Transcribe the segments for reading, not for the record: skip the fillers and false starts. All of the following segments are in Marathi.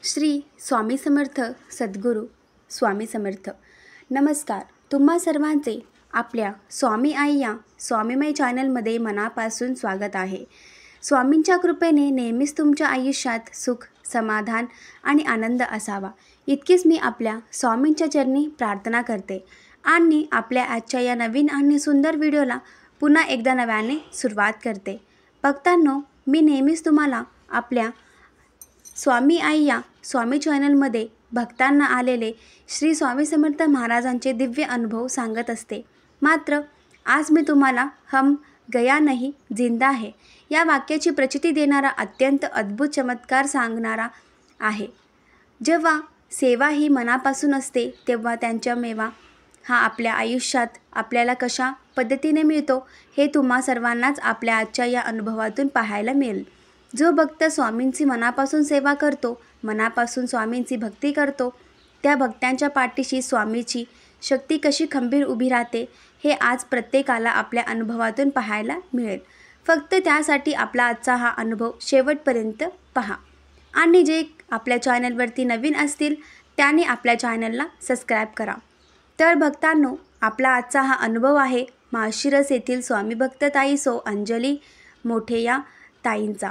श्री स्वामी समर्थ सद्गुरू स्वामी समर्थ. नमस्कार. तुम्हा सर्वांचे आपल्या स्वामी आई या स्वामीमय चॅनलमध्ये मनापासून स्वागत आहे. स्वामींच्या कृपेने नेहमीच तुमच्या आयुष्यात सुख, समाधान आणि आनंद असावा, इतकीच मी आपल्या स्वामींच्या चरणी प्रार्थना करते. आणि आपल्या आजच्या या नवीन आणि सुंदर व्हिडिओला पुन्हा एकदा नव्याने सुरुवात करते. भक्तांनो, मी नेहमीच तुम्हाला आपल्या स्वामी आई या स्वामी चॅनलमध्ये भक्तांना आलेले श्री स्वामी समर्थ महाराजांचे दिव्य अनुभव सांगत असते. मात्र आज मी तुम्हाला हम गया नहीं जिंदा है या वाक्याची प्रचिती देणारा अत्यंत अद्भुत चमत्कार सांगणारा आहे. जेव्हा सेवा ही मनापासून असते तेव्हा त्यांच्या मेवा हा आपल्या आयुष्यात आपल्याला कशा पद्धतीने मिळतो हे तुम्हा सर्वांनाच आपल्या आजच्या या अनुभवातून पाहायला मिळेल. जो भक्त स्वामींची मनापासून सेवा करतो, मनापासून स्वामींची भक्ती करतो, त्या भक्तांच्या पाठीशी स्वामीची शक्ती कशी खंबीर उभी राहते हे आज प्रत्येकाला आपल्या अनुभवातून पाहायला मिळेल. फक्त त्यासाठी आपला आजचा हा अनुभव शेवटपर्यंत पहा. आणि जे आपल्या चॅनलवरती नवीन असतील त्यांनी आपल्या चॅनलला सबस्क्राईब करा. तर भक्तांनो, आपला आजचा हा अनुभव आहे माळशिरस येथील स्वामी भक्त ताई सौ अंजली मोठे या ताईंचा.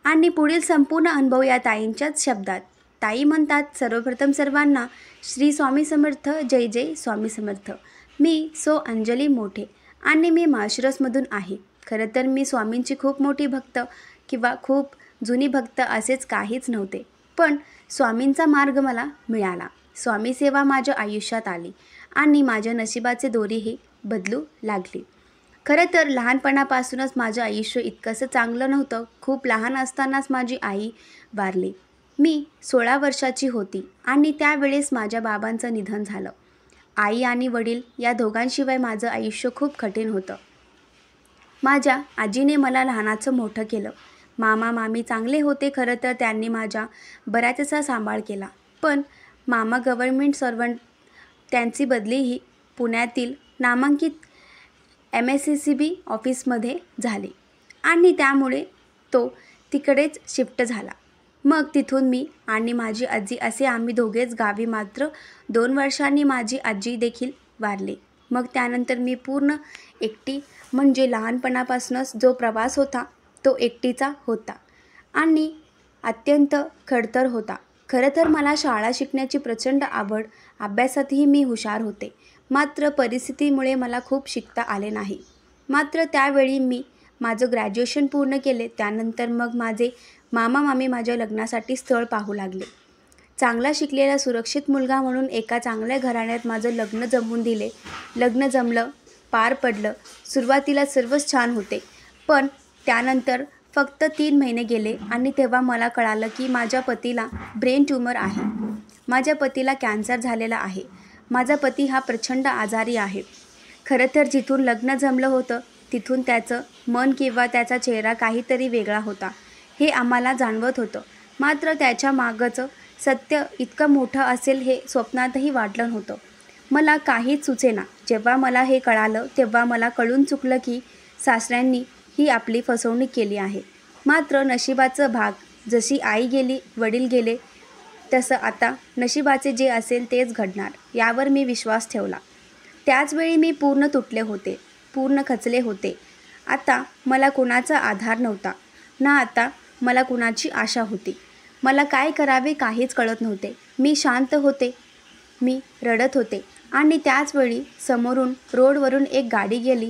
आणि पुढील संपूर्ण अनुभव या ताईंच्याच शब्दात. ताई म्हणतात, सर्वप्रथम सर्वांना श्री स्वामी समर्थ. जय जय स्वामी समर्थ. मी सौ अंजली मोठे आणि मी माळशिरसमधून आहे. खरं तर मी स्वामींची खूप मोठी भक्त किंवा खूप जुनी भक्त असेच काहीच नव्हते, पण स्वामींचा मार्ग मला मिळाला. स्वामी सेवा माझ्या आयुष्यात आली आणि माझ्या नशिबाचे दोरीही बदलू लागली. खरं तर लहानपणापासूनच माझं आयुष्य इतकंसं चांगलं नव्हतं. खूप लहान असतानाच माझी आई वारली. मी 16 वर्षाची होती आणि त्यावेळेस माझ्या बाबांचं निधन झालं. आई आणि वडील या दोघांशिवाय माझं आयुष्य खूप कठीण होतं. माझ्या आजीने मला लहानाचं मोठं केलं. मामा मामी चांगले होते. खरं तर त्यांनी माझ्या बऱ्याचसा सांभाळ केला. पण मामा गव्हर्नमेंट सर्वंट, त्यांची बदलीही पुण्यातील नामांकित MSCB ऑफिसमध्ये झाली आणि त्यामुळे तो तिकडेच शिफ्ट झाला. मग तिथून मी आणि माझी आजी असे आम्ही दोघेच गावी. मात्र 2 वर्षांनी माझी आजी देखील वारली. मग त्यानंतर मी पूर्ण एकटी, म्हणजे लहानपणापासूनच जो प्रवास होता तो एकटीचा होता आणि अत्यंत खडतर होता. खरं तर मला शाळा शिकण्याची प्रचंड आवड, अभ्यासातही मी हुशार होते. मात्र परिस्थितीमुळे मला खूप शिकता आले नाही. मात्र त्यावेळी मी माझं ग्रॅज्युएशन पूर्ण केले. त्यानंतर मग माझे मामा मामी माझ्या लग्नासाठी स्थळ पाहू लागले. चांगला शिकलेला सुरक्षित मुलगा म्हणून एका चांगल्या घराण्यात माझं लग्न जमवून दिले. लग्न जमलं, पार पडलं. सुरुवातीला सर्वच छान होते, पण त्यानंतर फक्त 3 महिने गेले आणि तेव्हा मला कळालं की माझ्या पतीला ब्रेन ट्यूमर आहे. माझ्या पतीला कॅन्सर झालेला आहे. माझा पती हा प्रचंड आजारी आहे. खरं तर जिथून लग्न जमलं होतं तिथून त्याचं मन किंवा त्याचा चेहरा काहीतरी वेगळा होता हे आम्हाला जाणवत होतं. मात्र त्याच्या मागचं सत्य इतकं मोठं असेल हे स्वप्नातही वाटलं नव्हतं. मला काहीच सुचेना. जेव्हा मला हे कळालं तेव्हा मला कळून चुकलं की सासऱ्यांनी ही आपली फसवणूक केली आहे. मात्र नशिबाचं भाग, जशी आई गेली, वडील गेले, तसं आता नशिबाचे जे असेल तेच घडणार यावर मी विश्वास ठेवला. त्याचवेळी मी पूर्ण तुटले होते, पूर्ण खचले होते. आता मला कुणाचा आधार नव्हता ना आता मला कुणाची आशा होती. मला काय करावे काहीच कळत नव्हते. मी शांत होते, मी रडत होते आणि त्याचवेळी समोरून रोडवरून एक गाडी गेली.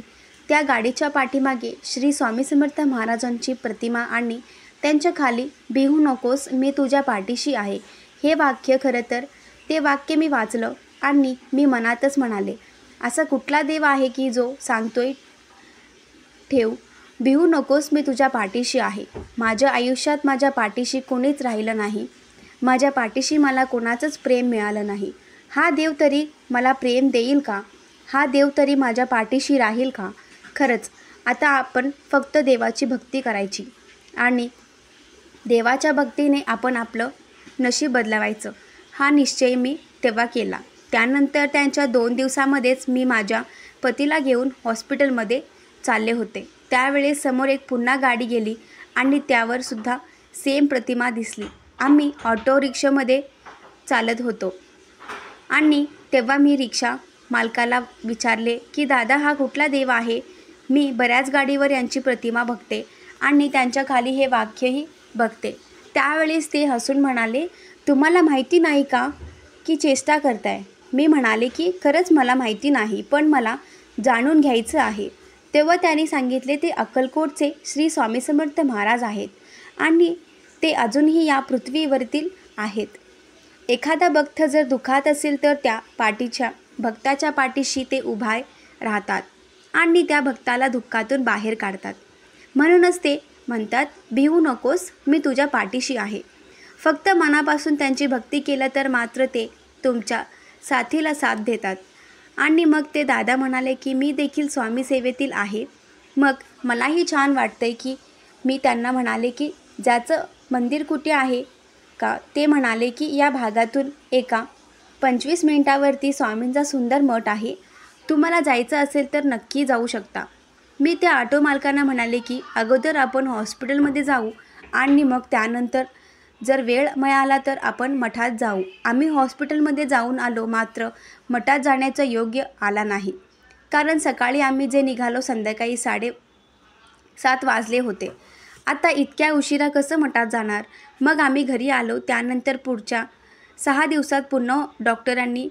त्या गाडीच्या पाठीमागे श्री स्वामी समर्थ महाराजांची प्रतिमा आणि त्यांच्या खाली भिवू नकोस, मी तुझ्या पाठीशी आहे हे वाक्य. खरं तर ते वाक्य मी वाचलं आणि मी मनातच म्हणाले, असा कुठला देव आहे की जो सांगतोय ठेव, भिवू नकोस, मी तुझ्या पाठीशी आहे. माझ्या आयुष्यात माझ्या पाठीशी कोणीच राहिलं नाही. माझ्या पाठीशी मला कोणाचंच प्रेम मिळालं नाही. हा देव तरी मला प्रेम देईल का? हा देव तरी माझ्या पाठीशी राहील का? खरंच आता आपण फक्त देवाची भक्ती करायची आणि देवाच्या भक्तीने आपण आपलं नशीब बदलवायचं हा निश्चय मी तेव्हा केला. त्यानंतर त्यांच्या 2 दिवसामध्येच मी माझ्या पतीला घेऊन हॉस्पिटलमध्ये चालले होते. त्यावेळेस समोर एक पुन्हा गाडी गेली आणि त्यावर सुद्धा सेम प्रतिमा दिसली. आम्ही ऑटो रिक्षामध्ये चालत होतो आणि तेव्हा मी रिक्षा मालकाला विचारले की दादा हा कुठला देव आहे? मी बऱ्याच गाडीवर यांची प्रतिमा बघते आणि त्यांच्या खाली हे वाक्यही बघते. त्यावेळेस ते हसून म्हणाले, तुम्हाला माहिती नाही का की चेष्टा करताय? मी म्हणाले की खरंच मला माहिती नाही, पण मला जाणून घ्यायचं आहे. तेव्हा त्यांनी सांगितले ते अक्कलकोटचे श्री स्वामी समर्थ महाराज आहेत आणि ते अजूनही या पृथ्वीवरील आहेत. एखादा भक्त जर दुःखात असेल तर त्या भक्ताच्या पाठीशी ते उभे राहतात आणि त्या भक्ताला दुःखातून बाहेर काढतात. म्हणूनच ते म्हणतात, भिवू नकोस, मी तुझ्या पाठीशी आहे. फक्त मनापासून त्यांची भक्ती केलं तर मात्र ते तुमच्या साथीला साथ देतात. आणि मग ते दादा म्हणाले की मी देखील स्वामी सेवेतील आहे. मग मलाही छान वाटतंय की मी त्यांना म्हणाले की ज्याचं मंदिर कुठे आहे का? ते म्हणाले की या भागातून एका 25 मिनिटावरती स्वामींचा सुंदर मठ आहे. तुम्हाला जायचं असेल तर नक्की जाऊ शकता. मी त्या ऑटो मालकांना म्हणाले की अगोदर आपण हॉस्पिटलमध्ये जाऊ आणि मग त्यानंतर जर वेळ मिळाला तर आपण मठात जाऊ. आम्ही हॉस्पिटलमध्ये जाऊन आलो, मात्र मठात जाण्याचा योग्य आला नाही, कारण सकाळी आम्ही जे निघालो संध्याकाळी 7:30 वाजले होते. आता इतक्या उशिरा कसं मठात जाणार? मग आम्ही घरी आलो. त्यानंतर पुढच्या 6 दिवसात पुन्हा डॉक्टरांनी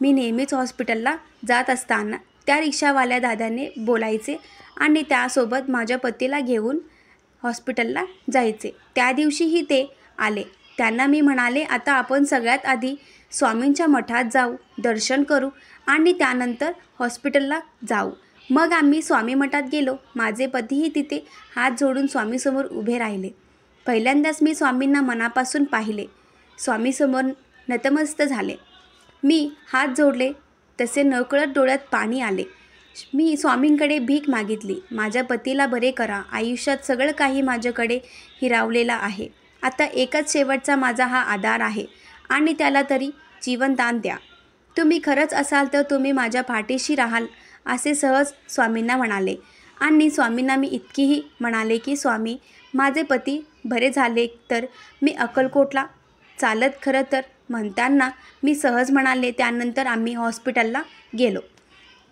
मी नेहमीच हॉस्पिटलला जात असताना त्या रिक्षावाल्या दादाने बोलायचे आणि त्यासोबत माझ्या पतीला घेऊन हॉस्पिटलला जायचे. त्या दिवशीही ते आले. त्यांना मी म्हणाले, आता आपण सगळ्यात आधी स्वामींच्या मठात जाऊ, दर्शन करू आणि त्यानंतर हॉस्पिटलला जाऊ. मग आम्ही स्वामी मठात गेलो. माझे पतीही तिथे हात जोडून स्वामीसमोर उभे राहिले. पहिल्यांदाच मी स्वामींना मनापासून पाहिले. स्वामीसमोर नतमस्तक झाले. मी हात जोडले तसे नकळत डोळ्यात पाणी आले. मी स्वामींकडे भीक मागितली, माझ्या पतीला बरे करा. आयुष्यात सगळं काही माझ्याकडे हिरावलेलं आहे. आता एकच शेवटचा माझा हा आधार आहे आणि त्याला तरी जीवनदान द्या. तुम्ही खरंच असाल तर तुम्ही माझ्या पाठीशी राहाल, असे सहज स्वामींना म्हणाले. आणि स्वामींना मी इतकीही म्हणाले की स्वामी, माझे पती बरे झाले तर मी अक्कलकोटला चालत. खरं तर म्हणताना मी सहज म्हणाले. त्यानंतर आम्ही हॉस्पिटलला गेलो.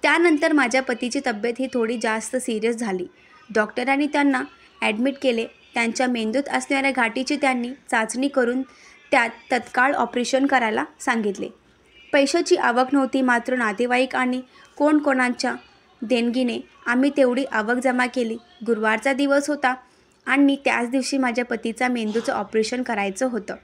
त्यानंतर माझ्या पतीची तब्येत ही थोडी जास्त सिरियस झाली. डॉक्टरांनी त्यांना ॲडमिट केले. त्यांच्या मेंदूत असणाऱ्या गाठीची त्यांनी चाचणी करून त्यात तत्काळ ऑपरेशन करायला सांगितले. पैशाची आवक नव्हती, मात्र नातेवाईक आणि कोणाच्या देणगीने आम्ही तेवढी आवक जमा केली. गुरुवारचा दिवस होता आणि त्याच दिवशी माझ्या पतीचा मेंदूचं ऑपरेशन करायचं होतं.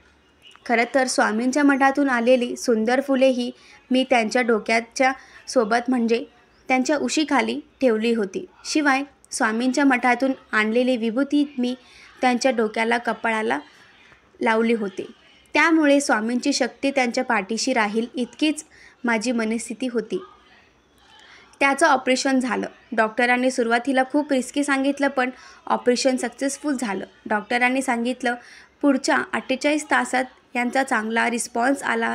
खरं तर स्वामींच्या मठातून आलेली सुंदर फुलेही मी त्यांच्या डोक्याच्या सोबत म्हणजे त्यांच्या उशीखाली ठेवली होती. शिवाय स्वामींच्या मठातून आणलेली विभूती मी त्यांच्या डोक्याला, कपाळाला लावली होती. त्यामुळे स्वामींची शक्ती त्यांच्या पाठीशी राहील इतकीच माझी मनस्थिती होती. त्याचं ऑपरेशन झालं. डॉक्टरांनी सुरुवातीला खूप रिस्की सांगितलं, पण ऑपरेशन सक्सेसफुल झालं. डॉक्टरांनी सांगितलं पुढच्या 48 तासात यांचा चांगला रिस्पॉन्स आला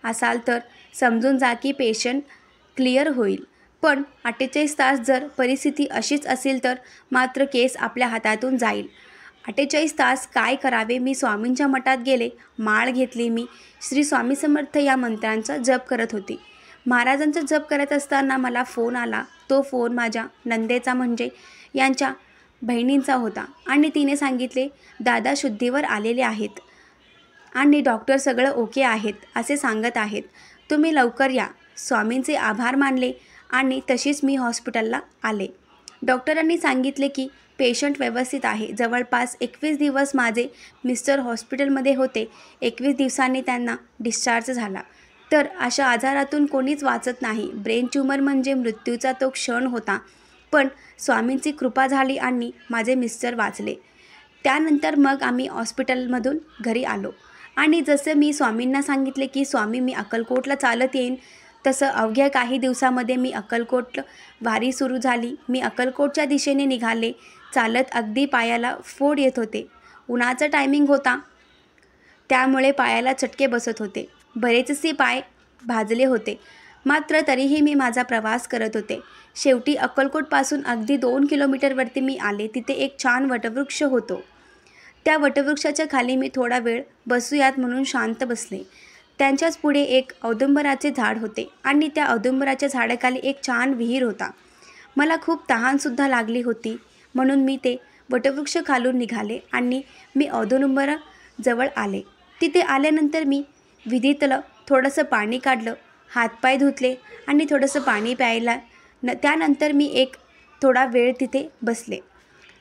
असाल तर समजून जा की पेशंट क्लिअर होईल. पण 48 तास जर परिस्थिती अशीच असेल तर मात्र केस आपल्या हातातून जाईल. 48 तास काय करावे? मी स्वामींच्या मठात गेले, माळ घेतली. मी श्री स्वामी समर्थ या मंत्रांचा जप करत होती. महाराजांचा जप करत असताना मला फोन आला. तो फोन माझ्या नंदेचा म्हणजे यांच्या बहिणींचा होता आणि तिने सांगितले, दादा शुद्धीवर आलेले आहेत आणि डॉक्टर सगळं ओके आहेत असे सांगत आहेत, तुम्ही लवकर या. स्वामींचे आभार मानले आणि तशीच मी हॉस्पिटलला आले. डॉक्टरांनी सांगितले की पेशंट व्यवस्थित आहे. जवळपास 21 दिवस माझे मिस्टर हॉस्पिटलमध्ये होते. 21 दिवसांनी त्यांना डिस्चार्ज झाला. तर अशा आजारातून कोणीच वाचत नाही. ब्रेन ट्यूमर म्हणजे मृत्यूचा तो क्षण होता, पण स्वामींची कृपा झाली आणि माझे मिस्टर वाचले. त्यानंतर मग आम्ही हॉस्पिटलमधून घरी आलो आणि जसं मी स्वामींना सांगितले की स्वामी मी अक्कलकोटला चालत येईन, तसं अवघ्या काही दिवसामध्ये मी अक्कलकोट वारी सुरू झाली. मी अक्कलकोटच्या दिशेने निघाले चालत. अगदी पायाला फोड येत होते. उन्हाचा टायमिंग होता, त्यामुळे पायाला चटके बसत होते. बरेचसे पाय भाजले होते, मात्र तरीही मी माझा प्रवास करत होते. शेवटी अक्कलकोटपासून अगदी 2 किलोमीटरवरती मी आले. तिथे एक छान वटवृक्ष होतो. त्या वटवृक्षाच्या खाली मी थोडा वेळ बसूयात म्हणून शांत बसले. त्यांच्याच पुढे एक औदुंबराचे झाड होते आणि त्या औदुंबराच्या झाडाखाली एक छान विहीर होता. मला खूप तहानसुद्धा लागली होती म्हणून मी ते वटवृक्ष खालून निघाले आणि मी औदुंबराजवळ आले. तिथे आल्यानंतर मी विहिरीतलं थोडंसं पाणी काढलं, हातपाय धुतले आणि थोडंसं पाणी प्यायला त्यानंतर मी एक थोडा वेळ तिथे बसले.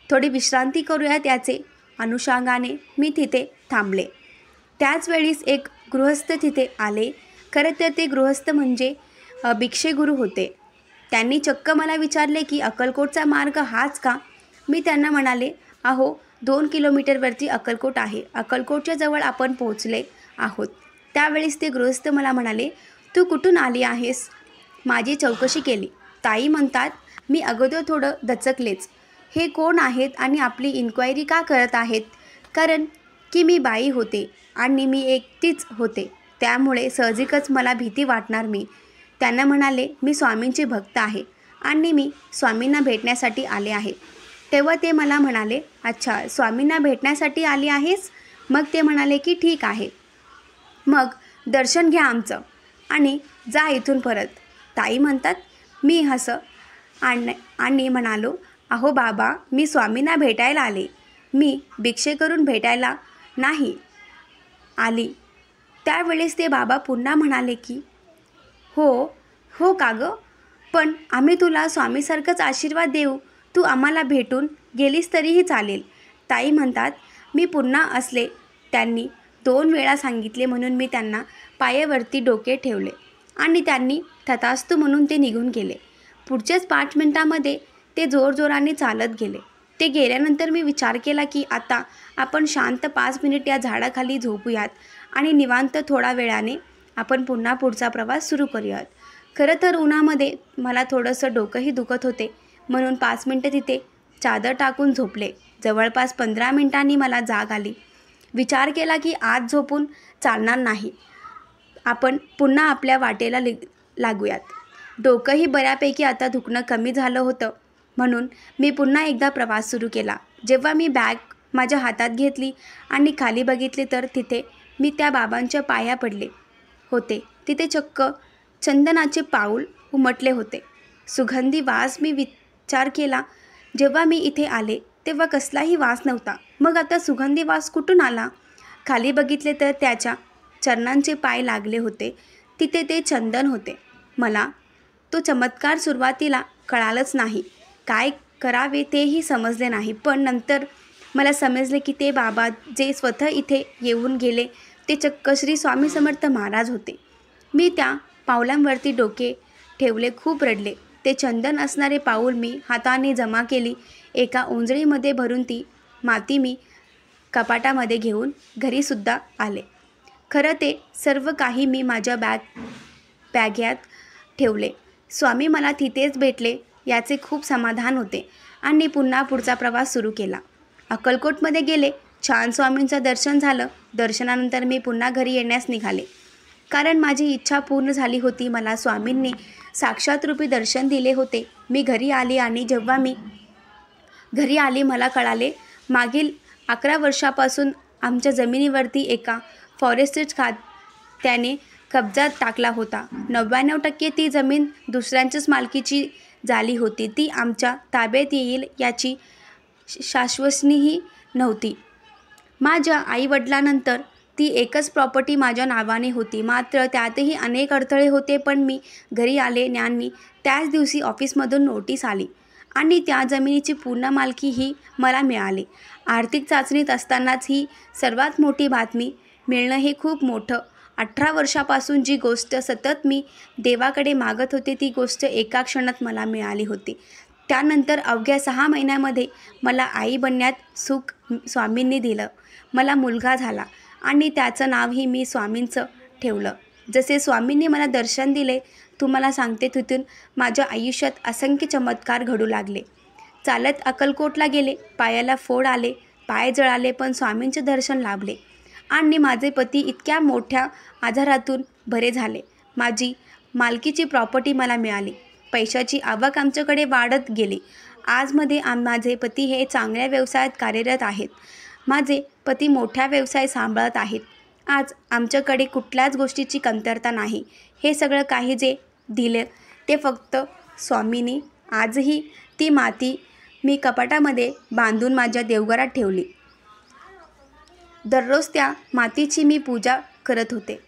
थोडी विश्रांती करूयात याचे अनुषंगाने मी तिथे थांबले. त्याच वेळीस एक गृहस्थ तिथे आले. खरं तर ते गृहस्थ म्हणजे भिक्षेगुरू होते. त्यांनी चक्क मला विचारले की अक्कलकोटचा मार्ग हाच का? मी त्यांना म्हणाले, अहो 2 किलोमीटरवरती अक्कलकोट आहे. अक्कलकोटच्या जवळ आपण पोहोचले आहोत. त्यावेळेस ते गृहस्थ मला म्हणाले, तू कुठून आली आहेस? माझी चौकशी केली. ताई म्हणतात, मी अगोदर थोडं दचकलेच. हे कोण आहेत आणि आपली इन्क्वायरी का करत आहेत? कारण की मी बाई होते आणि मी एकटीच होते, त्यामुळे साहजिकच मला भीती वाटणार. मी त्यांना म्हणाले, मी स्वामींचे भक्त आहे आणि मी स्वामींना भेटण्यासाठी आले आहे. तेव्हा ते मला म्हणाले, अच्छा, स्वामींना भेटण्यासाठी आली आहेस? मग ते म्हणाले की ठीक आहे, मग दर्शन घ्या आमचं आणि जा इथून परत. ताई म्हणतात, मी हसं आणि म्हणालो, अहो बाबा, मी स्वामींना भेटायला आले, मी भिक्षे करून भेटायला नाही आली. त्यावेळेस ते बाबा पुन्हा म्हणाले की हो का गं, पण आम्ही तुला स्वामीसारखंच आशीर्वाद देऊ, तू आम्हाला भेटून गेलीस तरीही चालेल. ताई म्हणतात, मी पुन्हा असले त्यांनी 2 वेळा सांगितले म्हणून मी त्यांना पायावरती डोके ठेवले आणि त्यांनी तथास्तु म्हणून ते निघून गेले. पुढच्याच 5 मिनिटांमध्ये ते जोरजोराने चालत गेले. ते गेल्यानंतर मी विचार केला की आता आपण शांत 5 मिनिट या झाडाखाली झोपूयात आणि निवांत थोडा वेळाने आपण पुन्हा पुढचा प्रवास सुरू करूयात. खरं तर उन्हामध्ये मला थोडंसं डोकंही दुखत होते म्हणून 5 मिनिटं तिथे चादर टाकून झोपले. जवळपास 15 मिनिटांनी मला जाग आली. विचार केला की आज झोपून चालणार नाही, आपण पुन्हा आपल्या वाटेला लागूयात. डोकंही बऱ्यापैकी आता दुखणं कमी झालं होतं म्हणून मी पुन्हा एकदा प्रवास सुरू केला. जेव्हा मी बॅग माझ्या हातात घेतली आणि खाली बघितले तर तिथे मी त्या बाबांच्या पाया पडले होते. तिथे चक्क चंदनाचे पाऊल उमटले होते. सुगंधी वास. मी विचार केला, जेव्हा मी इथे आले तेव्हा कसलाही वास नव्हता, मग आता सुगंधी वास कुठून आला? खाली बघितले तर त्याच्या चरणांचे पाय लागले होते. तिथे ते चंदन होते. मला तो चमत्कार सुरुवातीला कळालंच नाही. काय करावे तेही समजले नाही, पण नंतर मला समजले की ते बाबा जे स्वतः इथे येऊन गेले ते चक्क श्री स्वामी समर्थ महाराज होते. मी त्या पावलांवरती डोके ठेवले, खूप रडले. ते चंदन असणारे पाऊल मी हाताने जमा केली. एका ओंजळीमध्ये भरून ती माती मी कपाटामध्ये घेऊन घरीसुद्धा आले. खरं ते सर्व काही मी माझ्या बॅग्यात ठेवले. स्वामी मला तिथेच भेटले याचे खूप समाधान होते आणि पुन्हा पुढचा प्रवास सुरू केला. अक्कलकोटमध्ये गेले. छान स्वामींचं दर्शन झालं. दर्शनानंतर मी पुन्हा घरी येण्यास निघाले, कारण माझी इच्छा पूर्ण झाली होती. मला स्वामींनी साक्षात रूपी दर्शन दिले होते. मी घरी आली आणि जेव्हा मी घरी आली मला कळाले, मागील 11 वर्षापासून आमच्या जमिनीवरती एका फॉरेस्ट खात्याने कब्जा टाकला होता. 99% ती जमीन दुसऱ्यांच्याच मालकीची झाली होती. ती आमच्या ताब्यात येईल याची शाश्वतीही नव्हती. माझ्या आईवडिलांनंतर ती एकच प्रॉपर्टी माझ्या नावाने होती. मात्र त्यातही अनेक अडथळे होते. पण मी घरी आले आणि त्याच दिवशी ऑफिसमधून नोटीस आली आणि त्या जमिनीची पूर्ण मालकी ही मला मिळाली. आर्थिक चाचणीत असतानाच ही सर्वात मोठी बातमी मिळणं हे खूप मोठं. 18 वर्षापासून जी गोष्ट सतत मी देवाकडे मागत होते ती गोष्ट एका क्षणात मला मिळाली होती. त्यानंतर अवघ्या 6 महिन्यामध्ये मला आई बनण्यात सुख स्वामींनी दिलं. मला मुलगा झाला आणि त्याचं नावही मी स्वामींचं ठेवलं. जसे स्वामींनी मला दर्शन दिले, तुम्हाला सांगते, तिथून माझ्या आयुष्यात असंख्य चमत्कार घडू लागले. चालत अक्कलकोटला गेले. पायाला फोड आले, पाय जळाले, पण स्वामींचे दर्शन लाभले आणि माझे पती इतक्या मोठ्या आजारातून बरे झाले. माझी मालकीची प्रॉपर्टी मला मिळाली. पैशाची आवक आमच्याकडे वाढत गेली. आजमध्ये माझे पती हे चांगल्या व्यवसायात कार्यरत आहेत. माझे पती मोठा व्यवसाय सांभाळत आहेत. आज आमच्याकडे कुठल्याच गोष्टीची कमतरता नाही. हे सगळं काही जे दिले ते फक्त स्वामींनी. आजही ती माती मी कपाटामध्ये बांधून माझ्या देवघरात ठेवली. दररोज त्या मातीची मी पूजा करत होते.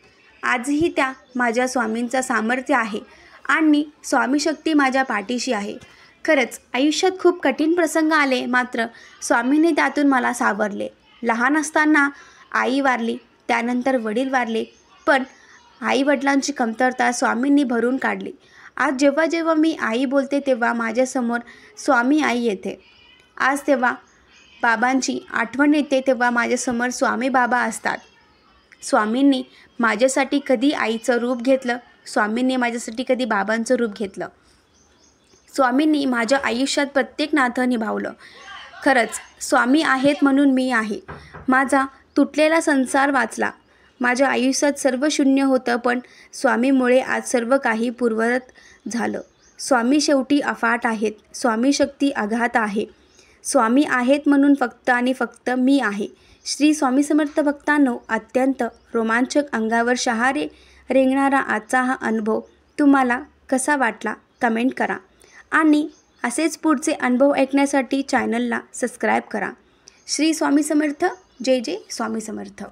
आजही त्या माझ्या स्वामींचं सामर्थ्य आहे आणि स्वामी शक्ती माझ्या पाठीशी आहे. खरंच आयुष्यात खूप कठीण प्रसंग आले, मात्र स्वामींनी त्यातून मला सावरले. लहान असताना आई वारली, त्यानंतर वडील वारले, पण आई-वडिलांची कमतरता स्वामींनी भरून काढली. आज जेव्हा जेव्हा मी आई बोलते तेव्हा माझ्यासमोर स्वामी आई येते. आज तेव्हा बाबांची आठवण येते तेव्हा माझ्यासमोर स्वामी बाबा असतात. स्वामींनी माझ्यासाठी कधी आईचं रूप घेतलं, स्वामींनी माझ्यासाठी कधी बाबांचं रूप घेतलं. स्वामींनी माझ्या आयुष्यात प्रत्येक नातं निभावलं. खरंच स्वामी आहेत म्हणून मी आहे. माझा तुटलेला संसार वाचला. माझ्या आयुष्यात सर्व शून्य होतं, पण स्वामीमुळे आज सर्व काही पूर्ववत झालं. स्वामी शेवटी अफाट आहेत. स्वामी शक्ती अगाध आहे. स्वामी आहेत म्हणून फक्त आणि फक्त मी आहे. श्री स्वामी समर्थ भक्तांनो, अत्यंत रोमांचक, अंगावर शहारे रेंगणारा आजचा हा अनुभव तुम्हाला कसा वाटला कमेंट करा आणि असेच पुढचे अनुभव ऐकण्यासाठी चॅनलला सबस्क्राईब करा. श्री स्वामी समर्थ. जय जय स्वामी समर्थ.